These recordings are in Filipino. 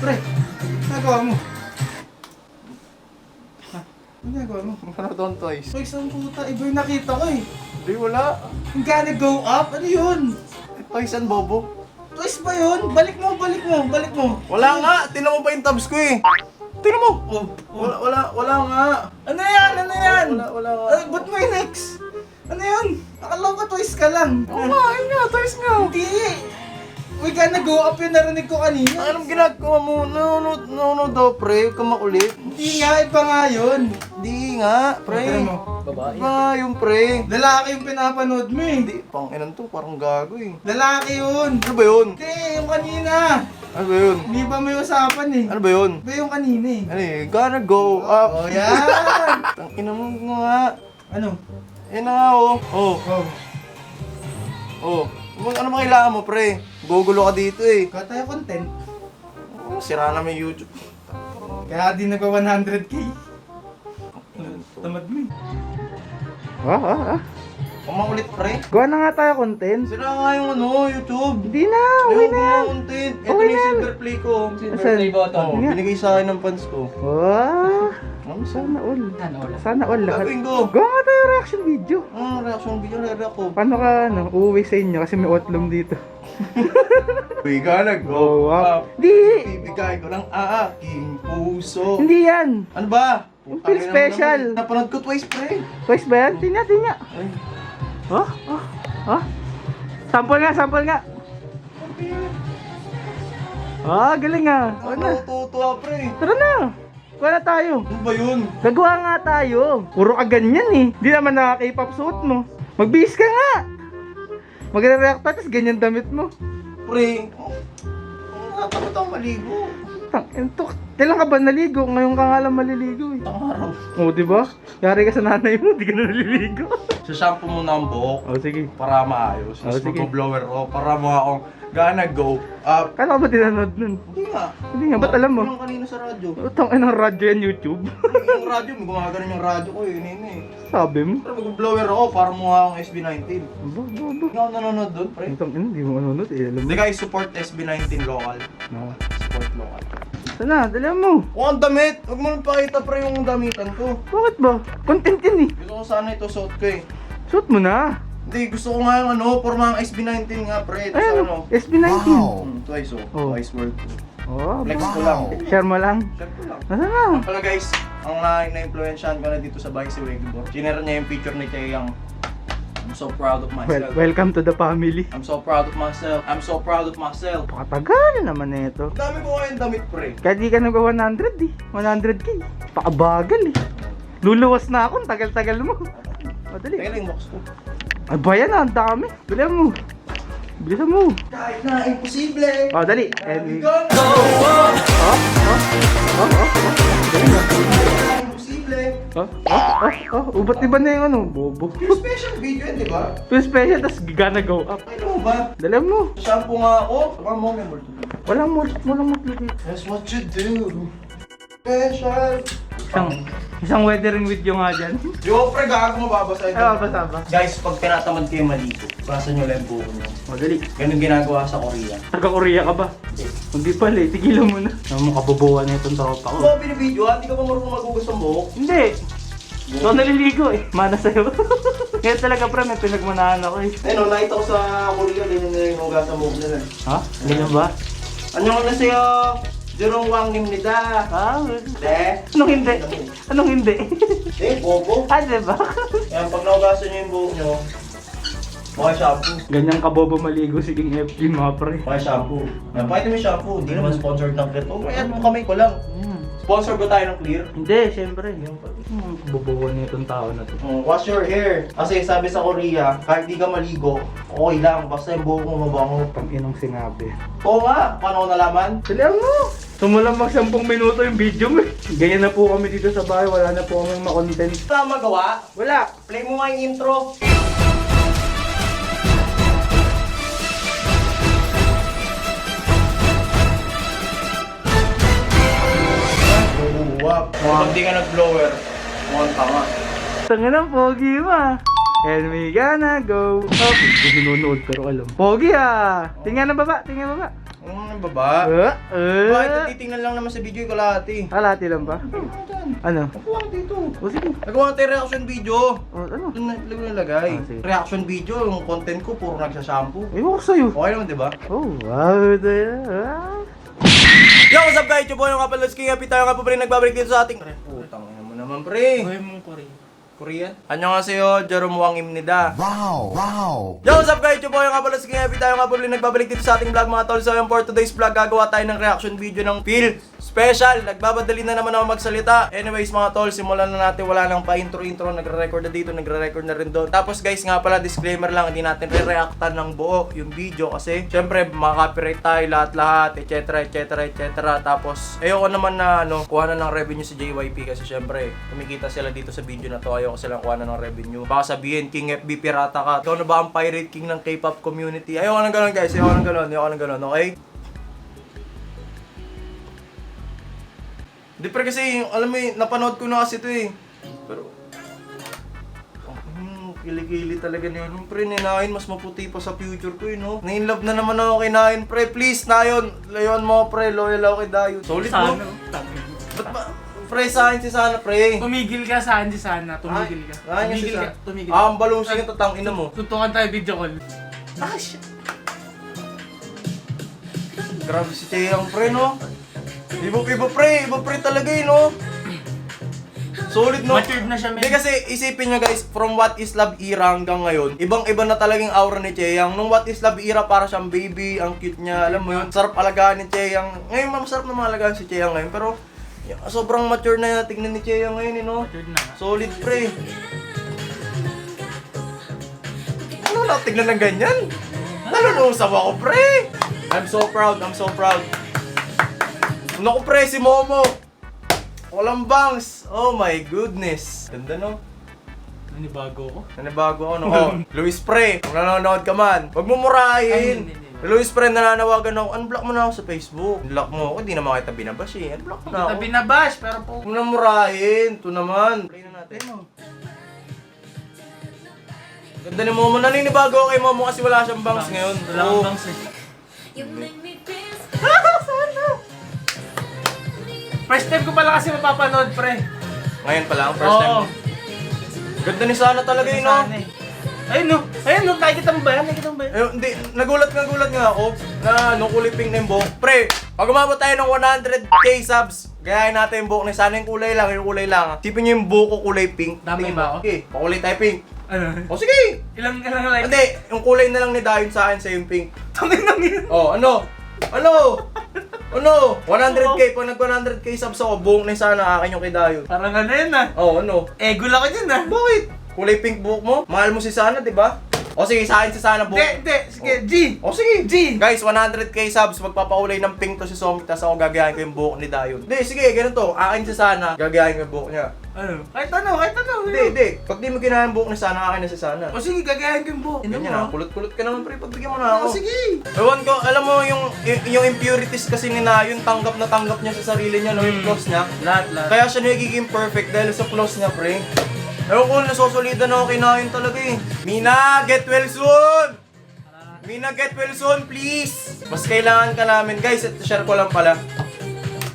Pre, nagawa mo. Ha? Ano nagawa mo? Marathon twice. Toys ang puta, iba yung nakita ko eh. Di wala. Yung gonna go up, ano yun? Twice and bobo. Toys ba yun? Balik mo, balik mo, balik mo. Wala nga. Tinan mo pa yung tabs ko eh. Tinan mo. Oh, Wala nga. ano yan? Ano yan? Wala nga. Ay, ba't mo yung next? Ano yun? Akala ko toys ka lang. Oo nga, yun nga. Twice nga. Hindi. We gonna go up yung narinig ko kanina. Anong ginagawa mo? No, daw, pre. Huwag ka makulit. Hindi nga, iba nga yun. Hindi nga, pre. Tignan mo. Babae. Iba yung pre. Lalaki yung pinapanood mo eh. Hindi, pang-inan to. Parang gago eh. Lalaki yun. Ano ba yun? Hindi, yung kanina. Ano ba yun? Hindi ba may usapan eh? Ano ba yun? Iba yung kanina eh. Ano eh? Gonna go up. Oh, yan. Tangina mo nga. Ano? Yan na nga, oh. Oh. Oh. Oh. Ano bang kailangan mo, pre? Gugulo ka dito eh. Kaya tayo content. Oh, sira na may YouTube. Kaya di nagwa 100k. Tamad mo eh. Kung makulit, pre. Gawa na nga tayo content. Sira nga yung ano, YouTube. Hindi na, okay na. Yung content. Ito Okay na yung na. silver play ko. Asan? Play button. Oh, Nga. binigay sa akin ng fans ko. Wow. Ano Sana all. Sana all lahat. Gagawin ko. Gawa nga tayo reaction video. Reaction video, re-react ko. Paano ka uuwi sa inyo kasi may otlum dito. We gonna go up. Di! Bibigay ko ng aking puso. Hindi yan! Ano ba? Yung feel special. Napanood ko twice, pre. Twice ba yan? Tinya. Ay. Oh? Sample nga. Galing nga. Ano, tutuwa, pre. Tara na. Kuha na tayo. Ano ba yun? Gagawa nga tayo. Puro ka ganyan eh. Di naman nakaka-K-pop suit mo. Magbihis ka nga. Magre-react tayo, tapos ganyan damit mo. Pre, nakatakot akong maligo. Kailan ka ba naligo? Ngayon ka nga lang maliligo eh. Araw. Oo, di ba? Yari ka sa nanay mo, di ka na naliligo. Sa shampoo muna ang buhok Sige. para maayos. Tapos sige. mag-blower ko para mukha akong gonna go up. Kala ko ba tinanood nun? Hindi nga. Hindi nga, ba't alam mo? Yung kanina sa radyo. Utang ng radyo yan YouTube. Yung radyo, may gumagano yung radyo ko eh. Yun eh. Sabi mo? Pero mag-blower ako para mukha akong SB19. Ba. Hindi ako nanonood doon, pre. Hindi mo manonood eh, alam mo. Hindi guys, support SB19 local. No. Support local. Sana, dali mo. Oh, ang damit! Huwag mo nang pakita pre yung damitan ko. Bakit ba? Content yan eh. Gusto ko sana ito suot ko eh. Suot mo na. Hindi, gusto ko nga yung ano, porma ng SB19 nga pre. Ito Ay, sa ano? ano. SB19. Twice oh. Oh. Twice worth. Oh, Flex ko lang. share mo lang. Share ko lang. Nasaan na? Pala guys, ang na-influensyahan ko na dito sa bahay si Wegbo. Sinera niya yung picture ni Taeyang. I'm so proud of myself. Welcome to the family. I'm so proud of myself. I'm so proud of myself. Pakatagal naman na ito. Ang dami ko kayong damit pre. Kaya di ka nag 100 eh. 100k. Pakabagal eh. Luluwas na ako, ang tagal-tagal mo. O, dali. Teka lang yung box ko. Ay, bayan na, ang dami. Dali mo. Bilisan mo. Kahit na imposible. O, dali. We And... gonna go on. Dali na. Imposible. Ubat iba na yung ano, bobo. Yung special video yun, di ba? Too special, tas gonna go up. Ay, ano ba? Dali mo. Shampoo nga ako. Saka mo may multo. Walang mo dito. That's what you do. Special. Isang weathering video nga dyan. Yo, pre, gago mababasa ito. Ay, basa ba? Guys, pag tinatamad kayo maligo, basa nyo lang yung buho nyo. O, dali. Ganun ginagawa sa Korea. Taga-Korea ka ba? Hindi pala eh, tigilan mo na. Ano mo kabubuhan na itong tropa ko? Ano ba binibidyo ha? Hindi ka ba marunong magugas ng buhok? Hindi. Ikaw naliligo eh. Mana sa'yo. Kaya talaga pre, may pinagmanahan ako eh. Ayun, nakita ko sa Korea, ganyan na yung hugas ng buhok nila. Ha? Ganyan ba? Anong na sa'yo? Jurong wang nimnida. Ah, De? anong hindi? Anong hindi? Bobo. Ah, diba? Yan, pag nahugasan nyo yung buhok nyo, mukha shampoo. Ganyan kabobo maligo siging FG mga pre. Mukha shampoo. Yan, pakita mo yung shampoo. Hindi naman sponsored ng Clear. Oh, ayan mo kamay ko lang. Sponsor ba tayo ng Clear? Hindi, syempre. Yung kabobohan na itong tao na to. Wash your hair. Kasi sabi sa Korea, kahit di ka maligo, okay lang. Basta yung buhok mo mabango. Pang inong sinabi. Oo nga, paano ko nalaman? Salihan mo! Sumulang mag 10 minuto yung video mo eh. Ganyan na po kami dito sa bahay, wala na po kami makontent. Wala magawa. Wala! Play mo nga yung intro. Kapag di ka nag-blower, mukhang tama. Tanga ng pogi ma! And we gonna go up. Hindi nanonood pero alam. Pogi ah! Tingnan na baba, tingnan baba. Baba. Bakit titingnan lang naman sa video yung kalahati? Kalahati lang ba? Ano? Nakuha ka dito. O sige. Nagawa tayo reaction video. Ano? Doon na nilagay. Sige. Reaction video, yung content ko puro nagsashampoo. Ewan ko sa'yo. Okay naman, di ba? Oh, wow. Yo, what's up guys? Yung po yung kapalos King Happy tayo nga po pa rin nagbabalik dito sa ating... Putang ina mo naman, pre. Gawin mong Korean. Korean? Annyeonghaseyo, Jerome Wang Imnida. Wow! Yo, what's up guys? Yung po yung kapalos King Happy tayo nga po rin nagbabalik dito sa ating vlog mga tol. So yung for today's vlog, gagawa tayo ng reaction video ng Phil Special. Nagbabadali na naman ako magsalita. Anyways mga tol, simulan na natin. Wala lang pa intro-intro. Nagre-record na dito, nagre-record na rin doon. Tapos guys, nga pala, disclaimer lang, hindi natin re-reactan ng buo yung video kasi syempre makaka-copyright tayo lahat-lahat, etc. Tapos ayoko naman na kuha na ng revenue si JYP kasi syempre kumikita sila dito sa video na to. Ayoko silang kuha na ng revenue. Baka sabihin, King FB pirata ka. Ikaw na ba ang pirate king ng K-pop community? Ayoko nang gano'n guys, ayoko nang gano'n, okay? Di pre kasi, alam mo napanood ko na kasi ito eh. Pero, kilikili talaga niya. Nung pre, ni Nayon, mas maputi pa sa future ko eh, no? Na-inlove na naman ako kay Nayon, pre. Please, Nayon, layon mo, pre. Loyal ako kay Dayon. Solid mo. Ba't ba? Pre, sa akin si Sana, pre. Tumigil ka sa Andy sana. Tumigil ka. Tumigil ka. Tumigil. Ang balusing ito, tang ina mo. Tutukan tayo video call. Ah, shit. Grabe si Cheyang, pre, no? Iba pre talaga eh, no? Solid, no? Matured na siya, men. Hindi kasi, isipin nyo guys, from What is Love era hanggang ngayon, ibang-iba na talagang aura ni Cheyang. Nung What is Love era, para siyang baby, ang cute niya, alam mo yun, sarap alagaan ni Cheyang. Ngayon, masarap na malagaan si Cheyang ngayon, pero sobrang mature na tignan ni Cheyang ngayon, eh, no? Matured na. Solid, pre. Ano na, tignan ng ganyan? Nalulusaw ako, pre. I'm so proud. Naku, pre, si Momo. Walang bangs. Oh my goodness. Ganda, no? Nanibago ko. Nanibago ako, no? Oh, Luis Pre, kung nanonood ka man, huwag mo murahin. Ay, hindi. Luis Pre, nananawagan ako. Unblock mo na ako sa Facebook. Unblock mo ako, di naman kita binabash eh. Unblock mo na ako. Kita binabash, pero po. Huwag mo na murahin. Ito naman. Play na natin. Ganda ni Momo. Naninibago ako kay Momo kasi wala siyang bangs ngayon. Wala Oo. kang bangs eh. First time ko pala kasi mapapanood, pre. Ngayon pa lang, first time. Oo. Ganda ni Sana talaga yun, no? Sana eh. Ayun no, nakikita mo ba yan? Hindi, nagulat nga ako na nung kulay pink na yung buhok. Pre, pag umabot tayo ng 100k subs, gayahin natin yung buhok ni Sana yung kulay lang. Tipin nyo yung buhok ko kulay pink. Dami Tingin ba mo? ako? Okay, pakulay tayo pink. Ano? O sige! Ilang like? Hindi, yung kulay na lang ni Dayon sa akin sa yung pink. Tangin lang yun. Oh, ano? 100k, pag nag 100k subs ako, buhok ni Sana akin yung kay Dayon. Parang ano yun ah. Oh, ano? Egol ako dyan ah. Bakit? Kulay pink buhok mo? Mahal mo si Sana, di ba? O sige, sa akin si Sana buhok. Hindi. Sige, G. O sige, G. Guys, 100k subs, magpapakulay ng pink to si Somi, tas ako gagayahin ko yung buhok ni Dayon. Hindi, sige, ganito. Akin si Sana, gagayahin ko yung buhok niya. Ano? Kahit ano. Hindi. Pag di mo kinaya yung buhok ni Sana, akin na si Sana. O sige, gagayahin ko yung buhok. Ganyan na, kulot-kulot ka naman pre, pagbigyan mo na ako. O sige. Ewan ko, alam mo yung impurities kasi ni Nayon, tanggap na tanggap niya sa sarili niya, no, yung flaws niya. Lahat. Kaya siya nagiging perfect dahil sa flaws niya, pre. Ewan ko, nasosolida na ako kay Nayon talaga eh. Mina, get well soon! Mina, get well soon, please! Mas kailangan ka namin. Guys, share ko lang pala.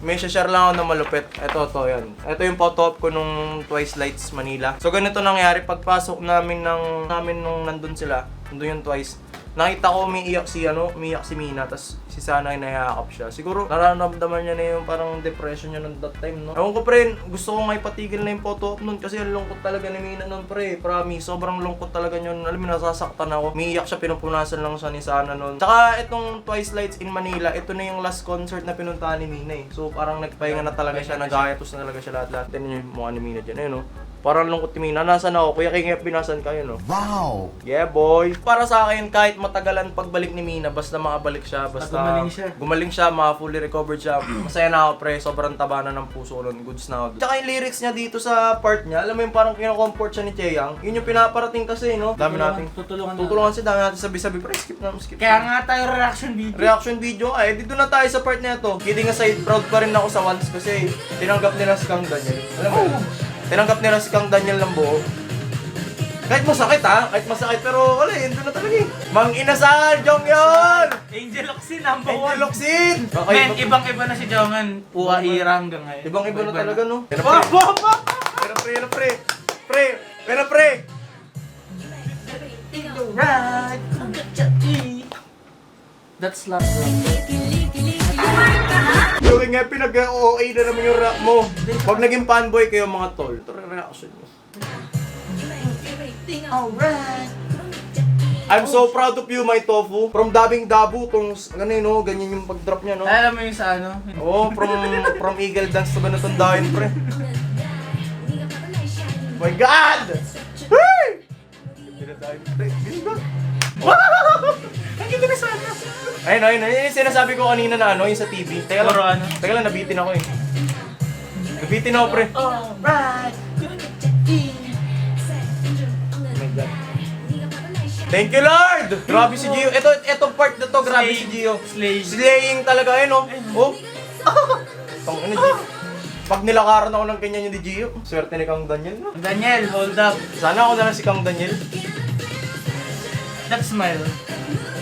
May share lang ako na malupit. Ito, yan. Ito yung photo op ko nung Twice Lights Manila. So, ganito nangyari. Pagpasok namin nung nandun sila, nandun yung Twice, nakita ko umiiyak si Mina, tas si Sana ay nahihakap siya. Siguro nararamdaman niya na yung parang depression niya nung that time, no? Ewan ko pre, gusto ko nga ipatigil na yung photo op nun kasi ang lungkot talaga ni Mina nun pre. Promise, sobrang lungkot talaga yun. Alam mo, nasasaktan ako. Umiiyak siya, pinupunasan lang siya ni Sana nun. Tsaka itong Twice Lights in Manila, ito na yung last concert na pinuntahan ni Mina eh. So parang nagpahinga na talaga siya, nag-ayatos na talaga siya lahat-lahat. Tignan niyo yung mukha ni Mina dyan, ayun, no? Parang lungkot ni Mina. Nasaan ako? Kuya King F, binasan kayo, no? Wow! Yeah, boy. Para sa akin, kahit matagalan pagbalik ni Mina, basta makabalik siya, basta gumaling siya, fully recovered siya. Masaya na ako, pre. Sobrang taba na ng puso nun. Goods na ako. Tsaka yung lyrics niya dito sa part niya, alam mo yung parang kinocomfort siya ni Cheyang. Yun yung pinaparating kasi, no? Dami natin. Tutulungan siya, dami natin sabi-sabi. Pre, skip. Kaya nga tayo reaction video. Reaction video. Ay, dito na tayo sa part na ito. Kidding aside, proud pa rin ako sa Once kasi tinanggap nila si Kang Daniel. Alam mo yun? Tinanggap nila si Kang Daniel ng buo. Kahit masakit ha, pero wala yun, doon na talaga eh. Mang inasal, Jonghyun! Angel of Locsin, number Angel 1. Locsin! Men, ibang-iba na si Jongan. Uwa ira hanggang ngayon. Ibang-iba na talaga, no? Pero Ba, pre, ba, ba! pero pre! Right. That's love. Yung nga, pinag-OA na naman yung rap mo. Pag naging fanboy kayo mga tol, ito rin reaction mo. Alright. I'm so proud of you, my tofu. From Dabing Dabu, kung ganun, no? Ganyan yung pag-drop niya, no? Alam mo yung sa ano? Oo, from Eagle Dance to ganun dahin, pre. My God! Hey! Dinadahin, pre. Ganda. Ang ganda na sana. Ayun. Yung sinasabi ko kanina na ano, yung sa TV. Teka Puro lang, ano? teka lang, nabitin ako eh. Nabitin ako, pre. Alright. My God. Thank you, Lord! Grabe si Gio. Etong part na to, grabe si Gio. Slaying talaga yun, oh. Oh. Tang ano, Gio. Pag nilakaran ako ng ganyan yung di Gio, swerte ni Kang Daniel, no? Daniel, hold up. Sana ako na lang si Kang Daniel. That smile.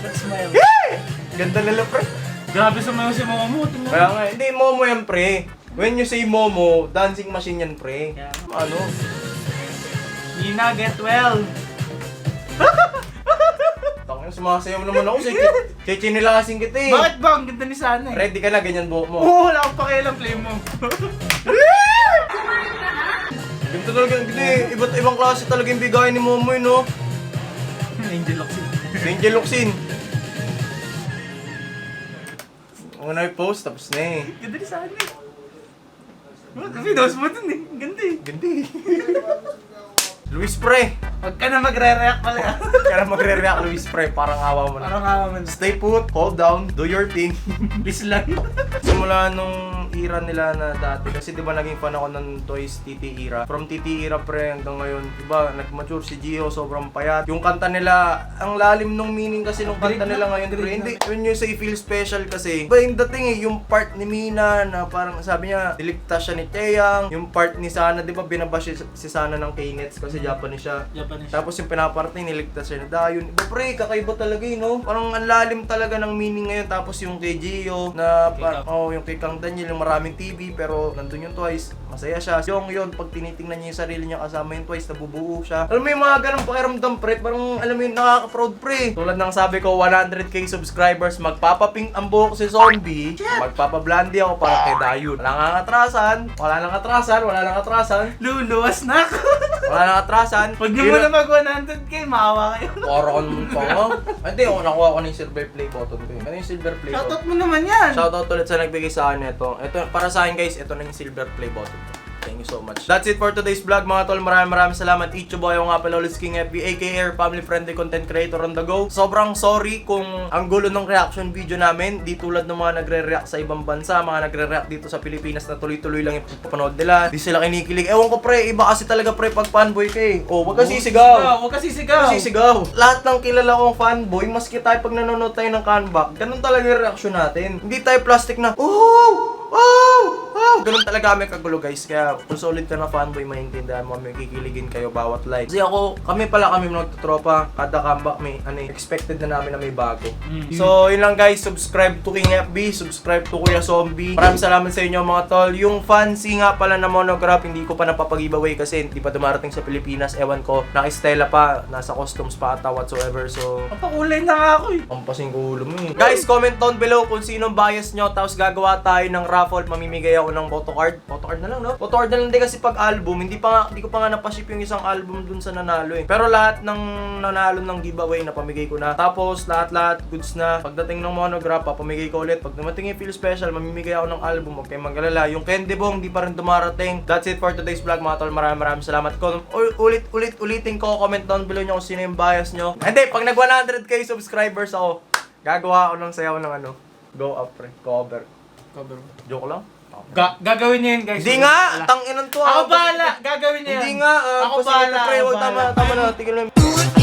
That smile. Yay! Ganda nila, pre. Grabe sumayaw si Momo. Tingnan mo. Kaya nga, hindi, Momo yan, pre. When you say Momo, dancing machine yan, pre. Yeah. Ano? Nina, get well. Tangin, sumasayaw naman ako. Chichinilasing kita eh. Bakit ba? Ang ganda ni Sana eh. Ready ka na, ganyan buhok mo. Oo, wala akong pakialam, play mo. Ganito talaga, hindi. Iba't ibang klase talaga yung bigay ni Momo, no? Angel Locsin. Angel Locsin. Ako na i-post, tapos na eh. Ganda ni Sana eh. Pinos mo dun eh. Ganda eh. Gandi. Luis Pre. Huwag ka na magre-react pala. Kaya magre-react, Luis Pre. Parang awa mo na. Parang awa man. Stay put, hold down, do your thing. Bis lang. Simula nung era nila na dati, kasi di ba naging fan ako ng Toys TT era. From TT era, pre, hanggang ngayon, di ba, nag-mature si Gio, sobrang payat. Yung kanta nila, ang lalim nung meaning kasi nung kanta nila ngayon, pre. Hindi, when you say feel special kasi, iba yung dating eh, yung part ni Mina na parang sabi niya, niligtas siya ni Taeyang, yung part ni Sana, di ba, binabash si Sana ng K-Nets kasi Japanese siya. Japanese. Tapos yung pinaparating, niligtas siya na Dayon. Iba pre, kakaiba talaga eh, no? Parang ang lalim talaga ng meaning ngayon. Tapos yung kay Gio, na yung kay Kang Daniel, yung maraming TV, pero nandun yung Twice, masaya siya. Yung yun, pag tinitingnan niya yung sarili niya kasama yung Twice, nabubuo siya. Alam mo yung mga ganong pakiramdam, pre, parang alam mo yung nakaka-proud, pre. Tulad ng sabi ko, 100k subscribers, magpapaping ang buhok si Zombie, magpapablandi ako para kay Dayon. Wala nang atrasan. Luluwas na ako. Wala nang atrasan. Pag nyo mo na mag 100k, maawa kayo. Para ka naman pa nga. Hindi, ako nakuha ko ng silver play button ko eh. Ano yung silver play button? Shoutout mo naman yan. Shoutout ulit sa nagbigay sa akin ito. Ito, para sa akin guys, ito na yung silver play button ko. Thank you so much. That's it for today's vlog mga tol. Maraming salamat. Icho Boy, ako nga pala ulit King FB, aka family friendly content creator on the go. Sobrang sorry kung ang gulo ng reaction video namin. Di tulad ng mga nagre-react sa ibang bansa, mga nagre-react dito sa Pilipinas na tuloy-tuloy lang yung papanood nila. Di sila kinikilig. Ewan ko pre, iba kasi talaga pre pag fanboy ka eh. Oh, wag ka sisigaw. Huwag ka sisigaw. Sisigaw. Lahat ng kilala kong fanboy, maski tayo pag nanonood tayo ng comeback, ganun talaga yung reaction natin. Hindi tayo plastic na, oh! Ganun talaga kami kagulo guys. Kaya kung solid ka na fanboy, maintindihan mo, may kikiligin kayo bawat like. Kasi kami magtutropa, kada comeback may expected na namin na may bago. So yun lang guys, subscribe to King FB, subscribe to Kuya Zombie. Maraming salamat sa inyo mga tol. Yung fancy nga pala na monograph, hindi ko pa napapag-giveaway kasi hindi pa dumarating sa Pilipinas. Ewan ko, naka-Stella pa, nasa customs pa ata whatsoever. So Papakulay na nga ako eh. ang pasing ulo mo eh. Guys, comment down below kung sinong bias nyo. Tapos gagawa tayo ng raffle. Mamimigay ako ng photocard. Photocard na lang, no? Photocard na lang din kasi pag album. Hindi ko pa nga napaship yung isang album dun sa nanalo eh. Pero lahat ng nanalo ng giveaway na pamigay ko na. Tapos lahat goods na. Pagdating ng monograph, papamigay ko ulit. Pag dumating yung feel special, mamimigay ako ng album. Huwag kayong mag-alala. Yung Candy Bong, hindi pa rin dumarating. That's it for today's vlog mga tol. Maraming salamat. Ulitin ko. Comment down below nyo kung sino yung bias nyo. Hindi, pag nag 100k subscribers ako, gagawa ako ng sayaw ng go up pre. Cover. Joke lang. Gagawin niya yun guys. Hindi nga! Tanginan to. Ako bahala! Gagawin niya yan. Hindi nga. Ako bahala. Pre, tama na. Tigil mo.